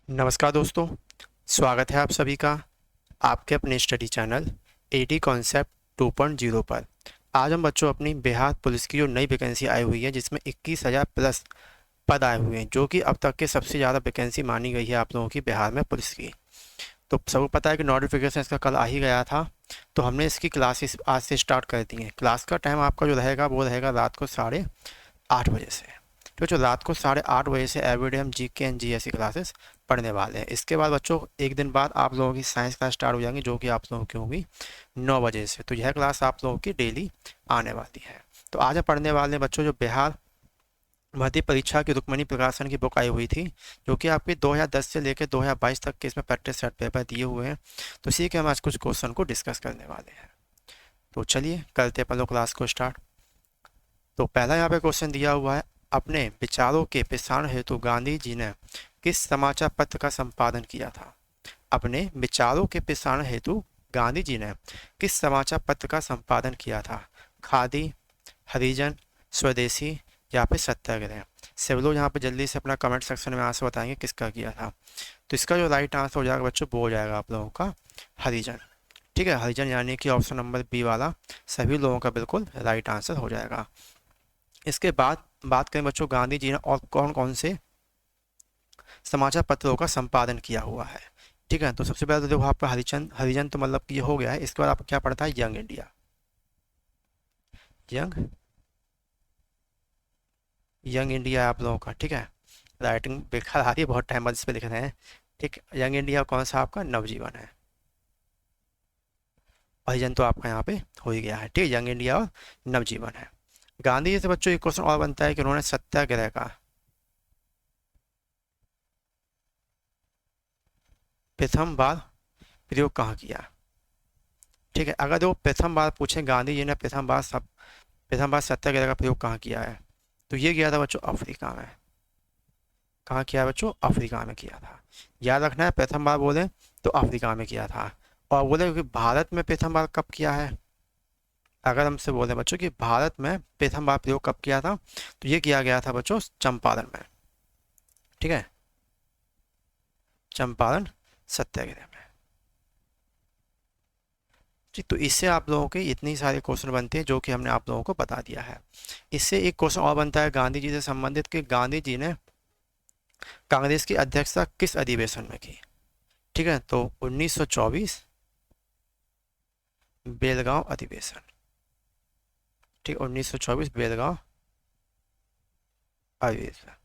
नमस्कार दोस्तों, स्वागत है आप सभी का आपके अपने स्टडी चैनल एडी कॉन्सेप्ट 2.0 पर। आज हम बच्चों अपनी बिहार पुलिस की जो नई वैकेंसी आई हुई है जिसमें 21,000 प्लस पद आए हुए हैं, जो कि अब तक के सबसे ज़्यादा वैकेंसी मानी गई है आप लोगों की बिहार में पुलिस की। तो सबको पता है कि नोटिफिकेशन इसका कल आ ही गया था, तो हमने इसकी क्लासेस आज से स्टार्ट कर दी हैं। क्लास का टाइम आपका जो रहेगा वो रहेगा रात को 8:30 बजे से। तो जो रात को 8:30 बजे से एवरीडे हम G K and G S C classes पढ़ने वाले हैं। इसके बाद बच्चों एक दिन बाद आप लोगों की साइंस क्लास स्टार्ट हो जाएंगी, जो कि आप लोगों की होगी 9 बजे से। तो यह क्लास आप लोगों की डेली आने वाली है। तो आज हम पढ़ने वाले हैं बच्चों जो बिहार भर्ती परीक्षा की रुक्मणी प्रकाशन की बुक आई हुई थी, जो कि आपके 2010 से लेकर 2022 तक के इसमें प्रैक्टिस सेट पेपर दिए हुए हैं। तो इसी के हम आज कुछ क्वेश्चन को डिस्कस करने वाले हैं। तो चलिए करते हैं अपन लोग क्लास को स्टार्ट। तो पहला यहाँ पे क्वेश्चन दिया हुआ है, अपने विचारों के प्रसारण हेतु गांधी जी ने किस समाचार पत्र का संपादन किया था। अपने विचारों के प्रसारण हेतु गांधी जी ने किस समाचार पत्र का संपादन किया था। खादी, हरिजन, स्वदेशी या फिर सत्याग्रह। सब लोग यहाँ पे जल्दी से अपना कमेंट सेक्शन में आंसर बताएंगे किसका किया था। तो इसका जो राइट आंसर हो जाएगा बच्चों वो हो जाएगा आप लोगों का हरिजन। ठीक है, हरिजन यानी कि ऑप्शन नंबर बी वाला सभी लोगों का बिल्कुल राइट आंसर हो जाएगा। इसके बाद बात करें बच्चों गांधी जी ने और कौन कौन से समाचार पत्रों का संपादन किया हुआ है। ठीक है, तो सबसे पहले तो देखो आपका हरिचंद हरिजन तो मतलब कि ये हो गया है। इसके बाद आपको क्या पढ़ता है, young India. Young young India आप लोगों का। ठीक है, राइटिंग बेकार आ रही है, बहुत टाइम बाद इस पे लिख रहे हैं। ठीक, यंग इंडिया कौन सा आपका नवजीवन है। हरिजन तो आपका यहाँ पे हो ही गया है। ठीक है, यंग इंडिया और नवजीवन है। गांधी जी से बच्चों एक क्वेश्चन और बनता है कि उन्होंने सत्याग्रह का प्रथम बार प्रयोग कहाँ किया। ठीक है, अगर वो प्रथम बार पूछे गांधी जी ने प्रथम बार सत्याग्रह का प्रयोग कहाँ किया है, तो ये किया था बच्चों अफ्रीका में। कहाँ किया है बच्चों, अफ्रीका में किया था। याद रखना है, प्रथम बार बोले तो अफ्रीका में किया था। और बोले कि भारत में प्रथम बार कब किया है, अगर हमसे बोले बच्चों कि भारत में प्रथम बार प्रयोग कब किया था, तो ये किया गया था बच्चों चंपारण में। ठीक है, चंपारण सत्याग्रह में। जी, तो इससे आप लोगों के इतनी सारे क्वेश्चन बनते हैं जो कि हमने आप लोगों को बता दिया है। इससे एक क्वेश्चन और बनता है गांधी जी से संबंधित कि गांधी जी ने कांग्रेस की अध्यक्षता किस अधिवेशन में की। ठीक है, तो 1924 बेलगांव अधिवेशन। ठीक, 1924 बेलगांव अधिवेशन।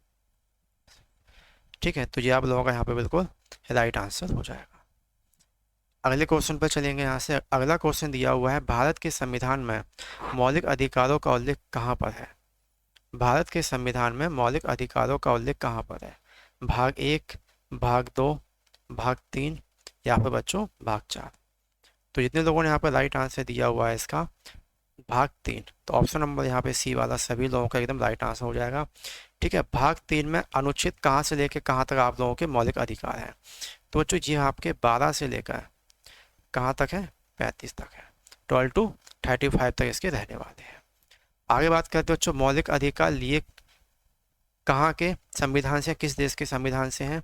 ठीक है, तो ये आप लोगों का यहाँ पे बिल्कुल राइट आंसर हो जाएगा। अगले क्वेश्चन पर चलेंगे। यहाँ से अगला क्वेश्चन दिया हुआ है, भारत के संविधान में मौलिक अधिकारों का उल्लेख कहाँ पर है। भारत के संविधान में मौलिक अधिकारों का उल्लेख कहाँ पर है। भाग 1, भाग 2, भाग 3 या फिर बच्चों भाग 4। तो जितने लोगों ने यहाँ पर राइट आंसर दिया हुआ है इसका भाग 3, तो ऑप्शन नंबर यहाँ पे सी वाला सभी लोगों का एकदम राइट आंसर हो जाएगा। ठीक है, भाग 3 में अनुच्छेद कहाँ से लेकर कहाँ तक आप लोगों के मौलिक अधिकार हैं। तो बच्चों जी आपके 12 से लेकर कहाँ तक है, 35 तक है। 12 to 35 तक इसके रहने वाले हैं। आगे बात करते हैं बच्चों मौलिक अधिकार लिए कहाँ के संविधान से, किस देश के संविधान से हैं।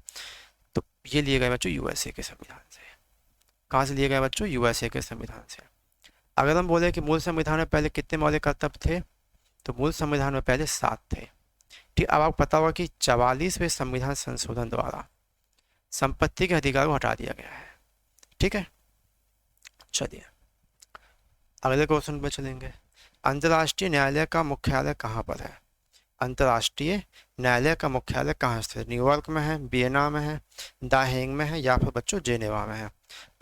तो ये लिए गए बच्चों यूएसए के संविधान से। कहाँ से लिए गए बच्चों, यूएसए के संविधान से। अगर हम बोले कि मूल संविधान में पहले कितने मौलिक कर्तव्य थे, तो मूल संविधान में पहले 7 थे। ठीक, अब आपको पता होगा कि 44वें संविधान संशोधन द्वारा संपत्ति के अधिकार को हटा दिया गया है। ठीक है, चलिए अगले क्वेश्चन पे चलेंगे। अंतर्राष्ट्रीय न्यायालय का मुख्यालय कहाँ पर है। अंतर्राष्ट्रीय न्यायालय का मुख्यालय कहाँ स्थित है, न्यूयॉर्क में है, वियना में है, दाहेंग में है या फिर बच्चों जेनेवा में है।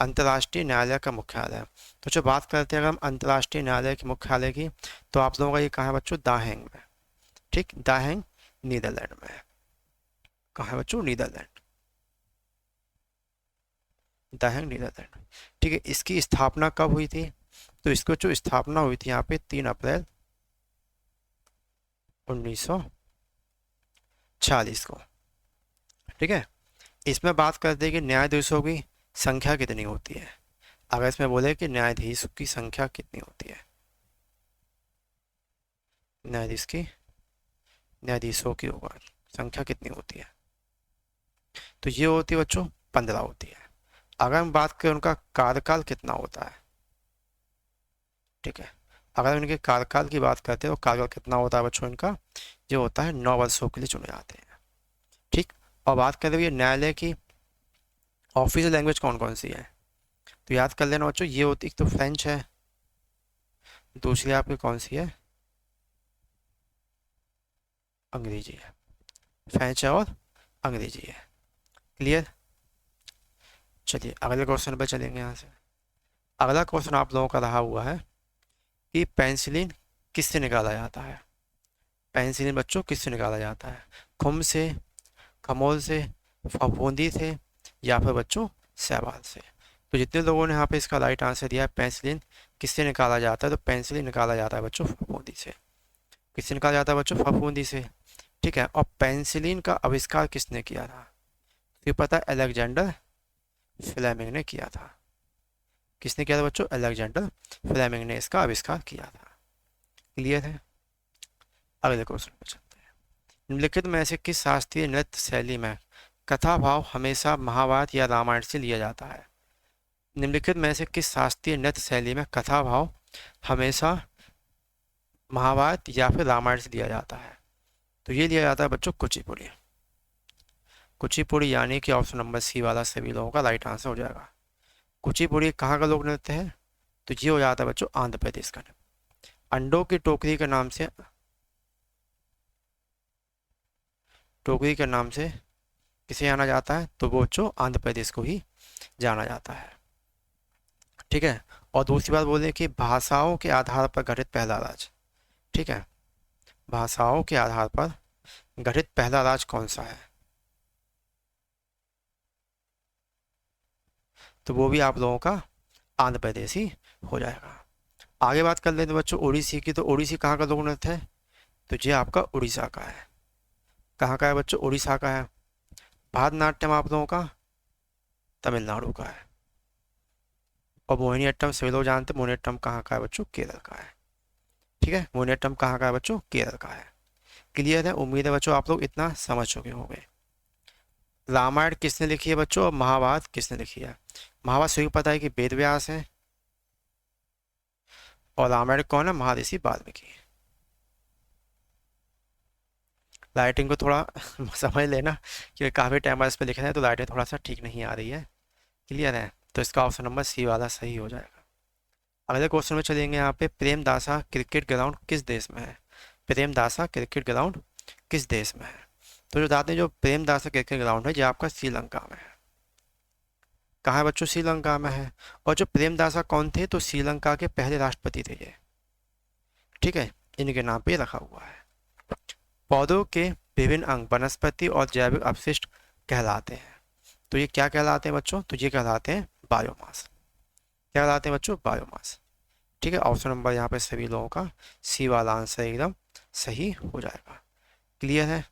अंतर्राष्ट्रीय न्यायालय का मुख्यालय, तो जो बात करते हैं अगर हम अंतर्राष्ट्रीय न्यायालय के मुख्यालय की, तो आप लोगों का ये कहाँ है बच्चों, दाहेंग में। ठीक, दाहेंग नीदरलैंड में है। कहाँ है बच्चों, नीदरलैंड, दाहेंग नीदरलैंड। ठीक है, इसकी स्थापना कब हुई थी, तो इसको जो स्थापना हुई थी यहाँ पे 3 अप्रैल 1940 को। ठीक है, इसमें बात करते हैं कि न्यायाधीशों की संख्या कितनी होती है। अगर इसमें बोले कि न्यायाधीश की संख्या कितनी होती है, न्यायाधीश की न्यायाधीशों की होगा संख्या कितनी होती है, तो ये होती है बच्चों 15 होती है। अगर हम बात करें उनका कार्यकाल कितना होता है, ठीक है, अगर इनके कार्यकाल की बात करते हैं तो कार्यकाल कितना होता है बच्चों इनका, ये होता है 9 वर्षों के लिए चुने जाते हैं। ठीक। और बात करें ये न्यायालय की ऑफिशियल लैंग्वेज कौन कौन सी है, तो याद कर लेना बच्चों, ये होती, एक तो फ्रेंच है, दूसरी आपकी कौन सी है, अंग्रेजी है। फ्रेंच है और अंग्रेजी है। क्लियर। चलिए अगले क्वेश्चन पे चलेंगे यहाँ से। अगला क्वेश्चन आप लोगों का रहा हुआ है कि पेंसिलिन किससे निकाला जाता है। पेंसिलिन बच्चों किससे निकाला जाता है, खुम से, खमोल से, फफूंदी से, या फिर बच्चों शैवाल से। तो जितने लोगों ने यहाँ पे इसका राइट आंसर दिया है, पेंसिलिन किससे निकाला जाता है, तो पेंसिलिन निकाला जाता है बच्चों फफूंदी से। किससे निकाला जाता है बच्चों, फफूंदी से। ठीक है। और पेंसिलिन का आविष्कार किसने किया था, तो ये पता है अलेक्जेंडर फ्लेमिंग ने किया था। किसने किया था बच्चों, अलेक्जेंडर फ्लेमिंग ने इसका आविष्कार किया था। क्लियर है। अगले क्वेश्चन पे चलते हैं। निम्नलिखित में से किस शास्त्रीय नृत्य शैली में कथा भाव हमेशा महाभारत या रामायण से लिया जाता है। निम्नलिखित में से किस शास्त्रीय नृत्य शैली में कथा भाव हमेशा महाभारत या फिर रामायण से लिया जाता है, तो ये लिया जाता है बच्चों कुचिपुड़ी। कुचिपुड़ी यानी कि ऑप्शन नंबर सी वाला सभी लोगों का राइट आंसर हो जाएगा। कुचिपुड़ी कहाँ का लोक नृत्य है, तो ये हो जाता है बच्चों आंध्र प्रदेश का। अंडों की टोकरी के नाम से, टोकरी के नाम से किसे जाना जाता है, तो वो बच्चों आंध्र प्रदेश को ही जाना जाता है। ठीक है। और दूसरी बात बोले कि भाषाओं के आधार पर गठित पहला राज्य, ठीक है, भाषाओं के आधार पर गठित पहला राज्य कौन सा है, तो वो भी आप लोगों का आंध्र प्रदेश ही हो जाएगा। आगे बात कर लेते हैं बच्चों ओडिसी की, तो ओडिसी कहाँ का लोक नृत्य है, तो ये आपका उड़ीसा का है। कहाँ का है बच्चों, उड़ीसा का है। भरतनाट्यम आप लोगों का तमिलनाडु का है। और मोहिनीअट्टम सभी लोग जानते हैं, मोहिनीअट्टम कहाँ का है बच्चों, केरल का है। ठीक है, मोहिनीअट्टम कहाँ का है बच्चों, केरल का है। क्लियर है। उम्मीद है बच्चों आप लोग इतना समझ चुके होंगे। रामायण किसने लिखी है बच्चों, और महाभारत किसने लिखी है। महाभारत सभी को पता है कि वेद व्यास है, और रामायण कौन है, महर्षि वाल्मीकि। लाइटिंग को थोड़ा समझ लेना, क्योंकि काफ़ी टाइम बाद इस पर लिखना है तो लाइटिंग थोड़ा सा ठीक नहीं आ रही है। क्लियर है। तो इसका ऑप्शन नंबर सी वाला सही हो जाएगा। अगले क्वेश्चन में चलेंगे। यहाँ पे प्रेमदासा क्रिकेट ग्राउंड किस देश में है। प्रेमदासा क्रिकेट ग्राउंड किस देश में है, तो जो बताते हैं जो प्रेमदासा क्रिकेट ग्राउंड है ये आपका श्रीलंका में है। कहाँ है बच्चों, श्रीलंका में है। और जो प्रेमदासा कौन थे, तो श्रीलंका के पहले राष्ट्रपति थे ये। ठीक है, इनके नाम पे रखा हुआ है। पौधों के विभिन्न अंग वनस्पति और जैविक अपशिष्ट कहलाते हैं, तो ये क्या कहलाते हैं बच्चों, तो ये कहलाते हैं बायोमास। क्या कहलाते हैं बच्चों, बायोमास। ठीक है, ऑप्शन नंबर यहाँ पे सभी लोगों का सी वाला आंसर एकदम सही हो जाएगा। क्लियर है,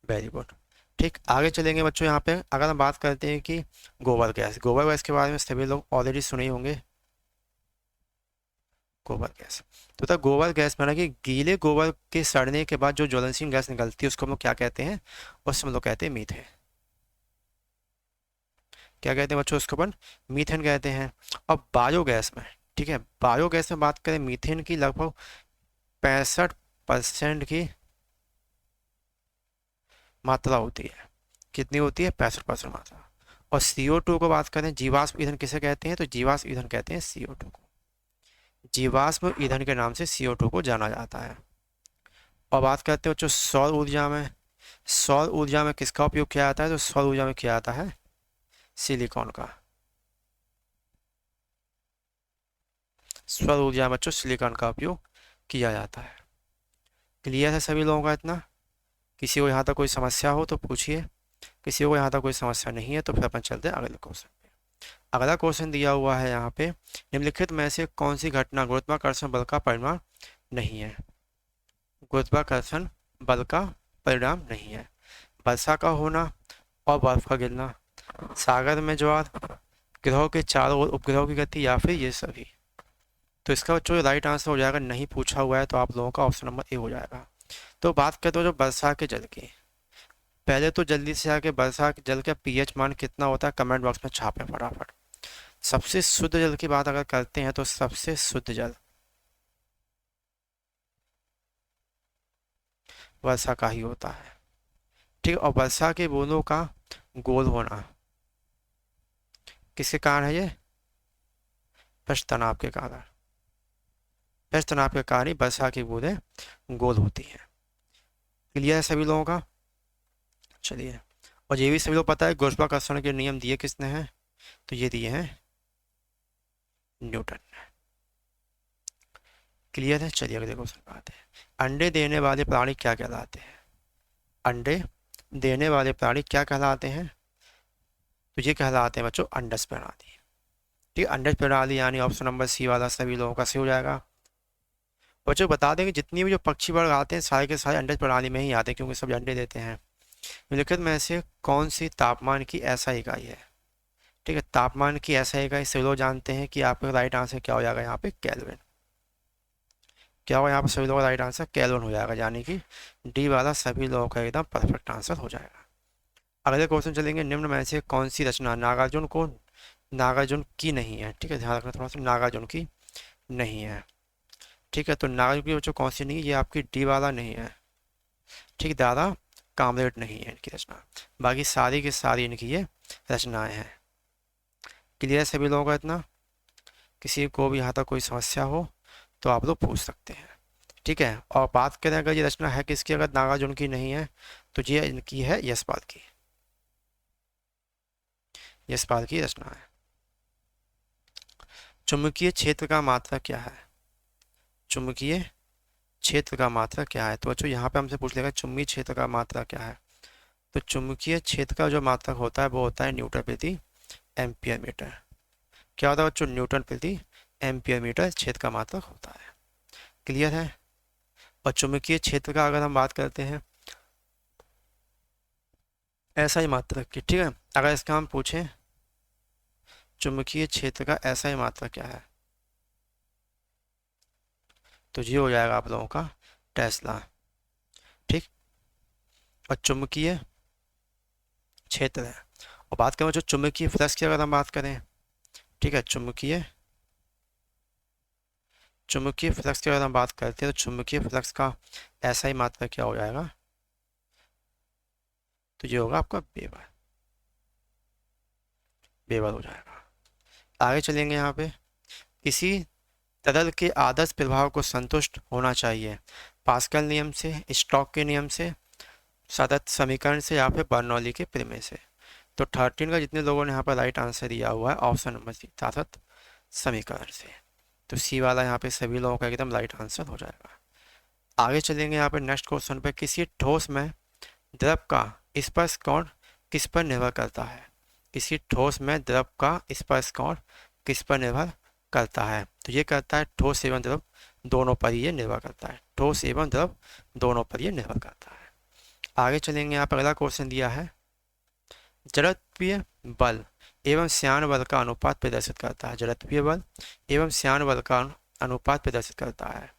वेरी गुड। ठीक, आगे चलेंगे बच्चों। यहाँ पे अगर हम बात करते हैं कि गोबर गैस, गोबर गैस के बारे में सभी लोग ऑलरेडी सुने ही होंगे। गोबर गैस, तो था गोबर गैस माना कि गीले गोबर के सड़ने के बाद जो ज्वलनशील गैस निकलती है उसको हम लोग क्या कहते हैं, उसको हम लोग कहते हैं मीथेन। क्या कहते हैं बच्चों, उसको अपन मीथेन कहते हैं। और बायोगैस में, ठीक है, बायोगैस में बात करें मीथेन की लगभग 65% की मात्रा होती है। कितनी होती है, 65% मात्रा। और CO2 को बात करें, जीवाश्म ईंधन किसे कहते हैं, तो जीवाश्म ईंधन कहते हैं CO2 को। जीवाश्म ईंधन के नाम से CO2 को जाना जाता है। और बात करते हैं बच्चों सौर ऊर्जा में, सौर ऊर्जा में किसका उपयोग किया जाता है, तो सौर ऊर्जा में किया जाता है सिलिकॉन का। सौर ऊर्जा में बच्चों सिलिकॉन का उपयोग किया जाता है। क्लियर है सभी लोगों का इतना। किसी को यहाँ तक कोई समस्या हो तो पूछिए, किसी को यहाँ तक कोई समस्या नहीं है तो फिर अपन चलते हैं अगले क्वेश्चन पे। अगला क्वेश्चन दिया हुआ है यहाँ पे, निम्नलिखित में से कौन सी घटना गुरुत्वाकर्षण बल का परिणाम नहीं है। गुरुत्वाकर्षण बल का परिणाम नहीं है। वर्षा का होना और बर्फ का गिरना, सागर में ज्वार, ग्रहों के चारों ओर उपग्रहों की गति, या फिर ये सभी। तो इसका जो राइट आंसर हो जाएगा, नहीं पूछा हुआ है तो आप लोगों का ऑप्शन नंबर ए हो जाएगा। तो बात करते हो जो वर्षा के जल की, पहले तो जल्दी से आके वर्षा के जल का पीएच मान कितना होता है कमेंट बॉक्स में छापें फटाफट। सबसे शुद्ध जल की बात अगर करते हैं तो सबसे शुद्ध जल वर्षा का ही होता है। ठीक है, और वर्षा के बूंदों का गोल होना किसके कारण है? ये पृष्ठ तनाव के कारण। पृष्ठ तनाव के कारण ही वर्षा की बूंदें गोल होती हैं। क्लियर है सभी लोगों का? चलिए, और ये भी सभी लोग पता है गुरुत्वाकर्षण के नियम दिए किसने हैं? तो ये दिए हैं न्यूटन ने। क्लियर है? चलिए अगले क्वेश्चन आते हैं। अंडे देने वाले प्राणी क्या कहलाते हैं? अंडे देने वाले प्राणी क्या कहलाते हैं? तो ये कहलाते हैं बच्चों अंडज प्रणाली। ठीक है, अंडज प्रणाली यानी ऑप्शन नंबर सी वाला सभी लोगों का सही हो जाएगा। बच्चों बता दें कि जितनी भी जो पक्षी वर्ग आते हैं सारे के सारे अंडज प्रणाली में ही आते हैं क्योंकि सब अंडे देते हैं। निम्नलिखित में से कौन सी तापमान की ऐसा इकाई है? ठीक है, तापमान की ऐसा इकाई सभी लोग जानते हैं कि आपका राइट आंसर क्या हो जाएगा यहाँ पे? केल्विन। क्या होगा यहाँ पर? सभी लोगों का राइट आंसर केल्विन हो जाएगा, यानी कि डी वाला सभी लोगों का एकदम परफेक्ट आंसर हो जाएगा। अगले क्वेश्चन चलेंगे। निम्न में से कौन सी रचना नागार्जुन को नागार्जुन की नहीं है? ठीक है, ध्यान रखना थोड़ा सा, नागार्जुन की नहीं है। ठीक है, तो नागार्जुन की बच्चों कौन सी नहीं है? ये आपकी डी वाला नहीं है। ठीक, दादा कामरेड नहीं है इनकी रचना, बाकी सारी की सारी इनकी ये रचनाएं हैं। क्लियर सभी लोगों का? इतना किसी को भी यहाँ तक कोई समस्या हो तो आप लोग पूछ सकते हैं। ठीक है, और बात करें अगर ये रचना है किसकी, अगर नागार्जुन की नहीं है तो ये इनकी है यशपाल की। यशपाल की रचना है। चुंबकीय क्षेत्र का मात्रा क्या है? चुंबकीय क्षेत्र का मात्रा क्या है? तो बच्चों यहाँ पे हमसे पूछ लेगा चुंबकीय क्षेत्र का मात्रा क्या है। तो चुंबकीय क्षेत्र का जो मात्रक होता है वो होता है न्यूटन प्रति एम्पियर मीटर। क्या होता है बच्चों? न्यूटन प्रति एम्पियर मीटर क्षेत्र का मात्रक होता है। क्लियर है? और चुंबकीय क्षेत्र का अगर हम बात करते हैं ऐसा ही मात्रक की, ठीक है, अगर इसका हम पूछें चुंबकीय क्षेत्र का ऐसा ही मात्रक क्या है तो ये हो जाएगा आप लोगों का टेस्ला। ठीक, और चुंबकीय क्षेत्र है। और बात करें जो चुंबकीय फ्लक्स की अगर हम बात करें, ठीक है, चुंबकीय फ्लक्स की अगर हम बात करते हैं तो चुंबकीय फ्लक्स का ऐसा ही मात्रा क्या हो जाएगा? तो ये होगा आपका वेबर। वेबर हो जाएगा। आगे चलेंगे यहाँ पे। किसी तरल के आदर्श प्रभाव को संतुष्ट होना चाहिए पास्कल नियम से, स्टोक के नियम से, सतत समीकरण से, या फिर बर्नौली के प्रमेय से। तो 13 का जितने लोगों ने यहाँ पर राइट आंसर दिया हुआ है ऑप्शन नंबर सी, सतत समीकरण से। तो सी वाला यहाँ पे सभी लोगों का एकदम राइट आंसर हो जाएगा। आगे चलेंगे यहाँ पे नेक्स्ट क्वेश्चन पे। किसी ठोस में द्रव का स्पर्श कोण किस पर निर्भर करता है? किसी ठोस में द्रव का स्पर्श कोण किस पर निर्भर करता है? तो ये करता है ठोस एवं द्रव दोनों पर ये निर्भर करता है। ठोस एवं द्रव दोनों पर ये निर्भर करता है। आगे चलेंगे, यहाँ पर अगला क्वेश्चन दिया है जड़त्वीय बल एवं श्यान बल का अनुपात प्रदर्शित करता है। जड़त्वीय बल एवं श्यान बल का अनुपात प्रदर्शित करता है।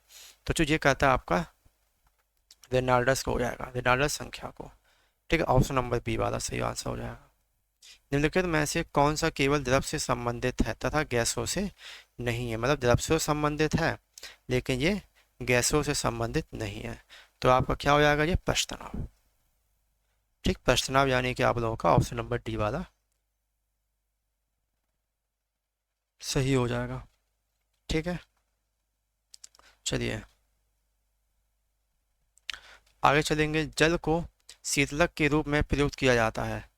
तो जो ये कहता है आपका रेनॉल्ड्स को हो जाएगा, रेनॉल्ड्स संख्या को। ठीक है, ऑप्शन नंबर बी वाला सही आंसर हो जाएगा। निम्नलिखित में से कौन सा केवल द्रव से संबंधित है तथा गैसों से नहीं है? मतलब द्रव से संबंधित है लेकिन ये गैसों से संबंधित नहीं है। तो आपका क्या हो जाएगा? ये पृष्ठ तनाव। ठीक, पृष्ठ तनाव यानी कि आप लोगों का ऑप्शन नंबर डी वाला सही हो जाएगा। ठीक है, चलिए आगे चलेंगे। जल को शीतलक के रूप में प्रयुक्त किया जाता है।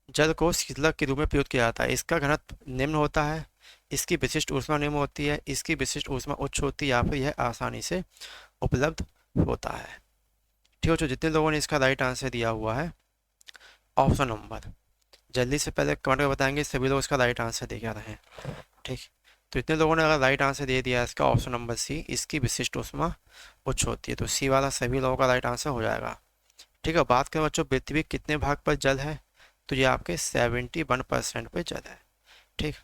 जल को शीतलक के रूप में प्रयुक्त किया जाता है। इसका घनत्व निम्न होता है, इसकी विशिष्ट ऊष्मा निम्न होती है, इसकी विशिष्ट ऊष्मा उच्च होती है, या फिर यह आसानी से उपलब्ध होता है। ठीक है, जो जितने लोगों ने इसका राइट आंसर दिया हुआ है ऑप्शन नंबर, जल्दी से पहले कमेंट में बताएंगे सभी लोग इसका राइट आंसर दे क्या रहे हैं। ठीक, तो इतने लोगों ने अगर राइट आंसर दे दिया इसका ऑप्शन नंबर सी, इसकी विशिष्ट ऊष्मा उच्च होती है। तो सी वाला सभी लोगों का राइट आंसर हो जाएगा। ठीक है, बात करें बच्चों पृथ्वी कितने भाग पर जल है, तो ये आपके 71% पे जल है। ठीक,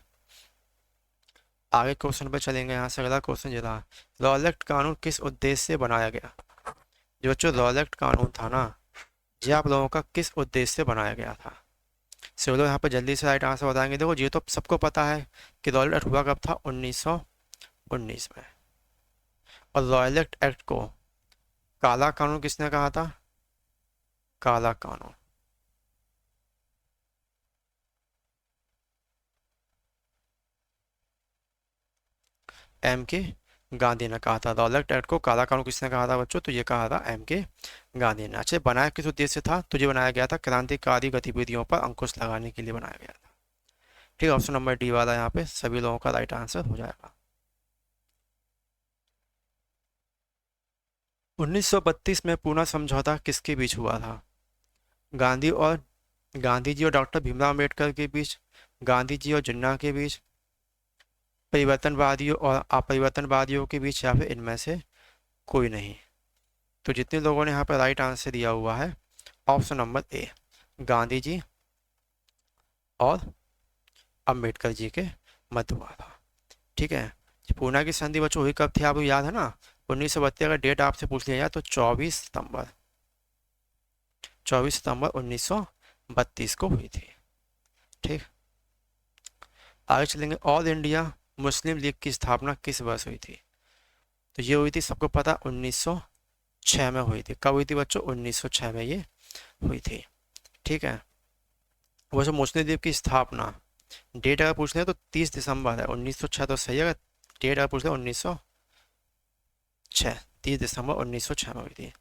आगे क्वेश्चन पे चलेंगे। यहाँ से अगला क्वेश्चन ये रहा, रॉलेट कानून किस उद्देश्य से बनाया गया? जो बच्चों रॉलेट कानून था ना, ये आप लोगों का किस उद्देश्य से बनाया गया था? चलो यहाँ पे जल्दी से राइट आंसर बताएंगे। देखो ये तो सबको पता है कि रॉयल एक्ट हुआ कब था, 1919 में। और रॉयल एक्ट को काला कानून किसने कहा था? काला कानून एम के गांधी ने कहा था। रॉयल एक्ट को काला कानून किसने कहा था बच्चों? तो ये कहा था एम के गांधी ने। अच्छा, बनाया किस उद्देश्य से था? तो ये बनाया गया था क्रांतिकारी गतिविधियों पर अंकुश लगाने के लिए बनाया गया था। ठीक है, ऑप्शन नंबर डी वाला यहाँ पे सभी लोगों का राइट आंसर हो जाएगा। 1932 में पूना समझौता किसके बीच हुआ था? गांधी और गांधी जी और डॉक्टर भीमराव अम्बेडकर के बीच, गांधी जी और जिन्ना के बीच, परिवर्तनवादियों और अपरिवर्तनवादियों के बीच, या फिर इनमें से कोई नहीं। तो जितने लोगों ने यहाँ पर राइट आंसर दिया हुआ है option number A, Gandhi ji और अम्बेडकर जी के मध्य हुआ था। ठीक है, पूना की संधि बच्चों हुई कब थी? आपको याद है ना? 1932। अगर डेट आपसे पूछ लिया जाए तो 24 सितंबर 1932 को हुई थी। ठीक, आगे चलेंगे। ऑल इंडिया मुस्लिम लीग की स्थापना किस वर्ष हुई थी? तो ये हुई थी, सबको पता, 1906 में हुई थी। कब हुई थी बच्चों? 1906 में ये हुई थी। ठीक है, वैसे मुस्लिम लीग की स्थापना डेट अगर पूछ ले तो 30 दिसंबर है 1906, तो सही है। डेट अगर पूछ ले 1906, 30 दिसंबर 1906 में हुई थी।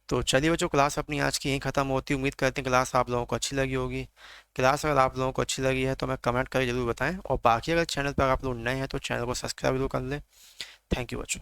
तो चलिए बच्चों, क्लास अपनी आज की यहीं ख़त्म होती है। उम्मीद करते हैं क्लास आप लोगों को अच्छी लगी होगी। क्लास अगर आप लोगों को अच्छी लगी है तो हमें कमेंट करके जरूर बताएं, और बाकी अगर चैनल पर आप लोग नए हैं तो चैनल को सब्सक्राइब जरूर कर लें। थैंक यू बच्चों।